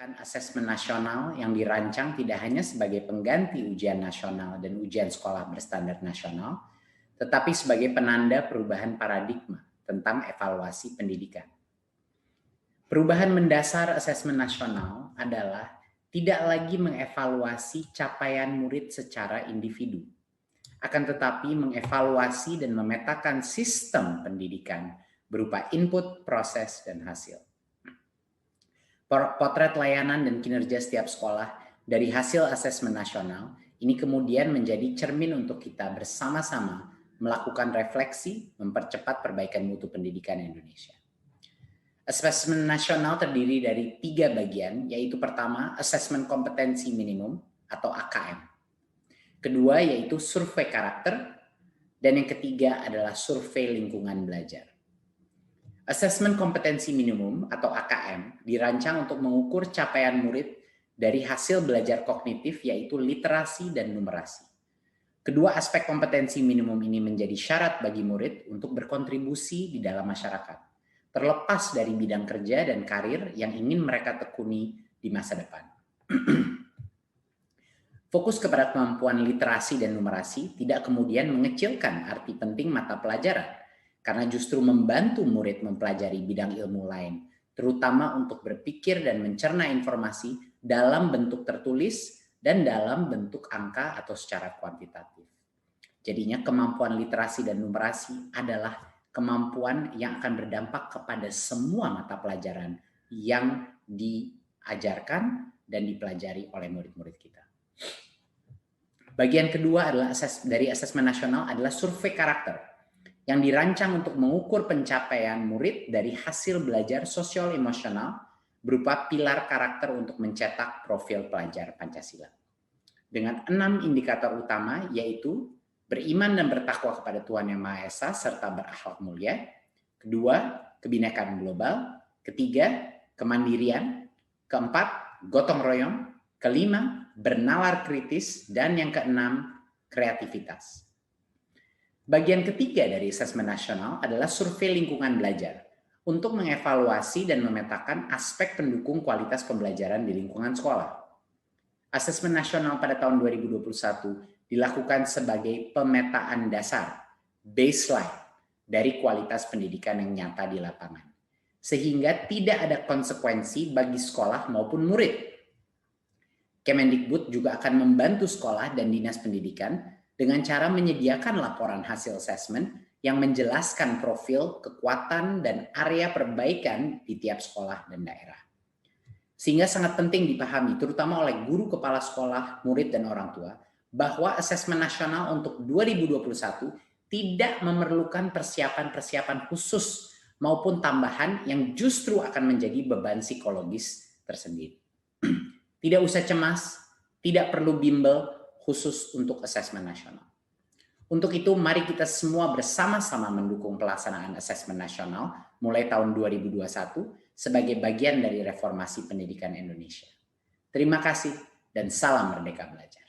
kebijakan asesmen nasional yang dirancang tidak hanya sebagai pengganti ujian nasional dan ujian sekolah berstandar nasional, tetapi sebagai penanda perubahan paradigma tentang evaluasi pendidikan. Perubahan mendasar asesmen nasional adalah tidak lagi mengevaluasi capaian murid secara individu, akan tetapi mengevaluasi dan memetakan sistem pendidikan berupa input, proses, dan hasil. Potret layanan dan kinerja setiap sekolah dari hasil asesmen nasional ini kemudian menjadi cermin untuk kita bersama-sama melakukan refleksi, mempercepat perbaikan mutu pendidikan Indonesia. Asesmen nasional terdiri dari 3 bagian, yaitu pertama, asesmen kompetensi minimum atau AKM. Kedua, yaitu survei karakter, dan yang ketiga adalah survei lingkungan belajar. Asesmen kompetensi minimum atau AKM dirancang untuk mengukur capaian murid dari hasil belajar kognitif yaitu literasi dan numerasi. Kedua aspek kompetensi minimum ini menjadi syarat bagi murid untuk berkontribusi di dalam masyarakat, terlepas dari bidang kerja dan karir yang ingin mereka tekuni di masa depan. Fokus kepada kemampuan literasi dan numerasi tidak kemudian mengecilkan arti penting mata pelajaran, karena justru membantu murid mempelajari bidang ilmu lain, terutama untuk berpikir dan mencerna informasi dalam bentuk tertulis dan dalam bentuk angka atau secara kuantitatif. Jadinya kemampuan literasi dan numerasi adalah kemampuan yang akan berdampak kepada semua mata pelajaran yang diajarkan dan dipelajari oleh murid-murid kita. Bagian kedua adalah dari asesmen nasional adalah survei karakter yang dirancang untuk mengukur pencapaian murid dari hasil belajar sosial emosional berupa pilar karakter untuk mencetak profil pelajar Pancasila. Dengan 6 indikator utama yaitu beriman dan bertakwa kepada Tuhan Yang Maha Esa serta berakhlak mulia. Kedua, kebinekaan global. Ketiga, kemandirian. Keempat, gotong royong. Kelima, bernalar kritis. Dan yang keenam, kreativitas. Bagian ketiga dari asesmen nasional adalah survei lingkungan belajar untuk mengevaluasi dan memetakan aspek pendukung kualitas pembelajaran di lingkungan sekolah. Asesmen nasional pada tahun 2021 dilakukan sebagai pemetaan dasar, baseline, dari kualitas pendidikan yang nyata di lapangan. Sehingga tidak ada konsekuensi bagi sekolah maupun murid. Kemendikbud juga akan membantu sekolah dan dinas pendidikan dengan cara menyediakan laporan hasil asesmen yang menjelaskan profil, kekuatan, dan area perbaikan di tiap sekolah dan daerah. Sehingga sangat penting dipahami, terutama oleh guru kepala sekolah, murid, dan orang tua, bahwa asesmen nasional untuk 2021 tidak memerlukan persiapan-persiapan khusus maupun tambahan yang justru akan menjadi beban psikologis tersendiri. Tidak usah cemas, tidak perlu bimbel, khusus untuk asesmen nasional. Untuk itu, mari kita semua bersama-sama mendukung pelaksanaan asesmen nasional mulai tahun 2021 sebagai bagian dari reformasi pendidikan Indonesia. Terima kasih dan salam Merdeka Belajar.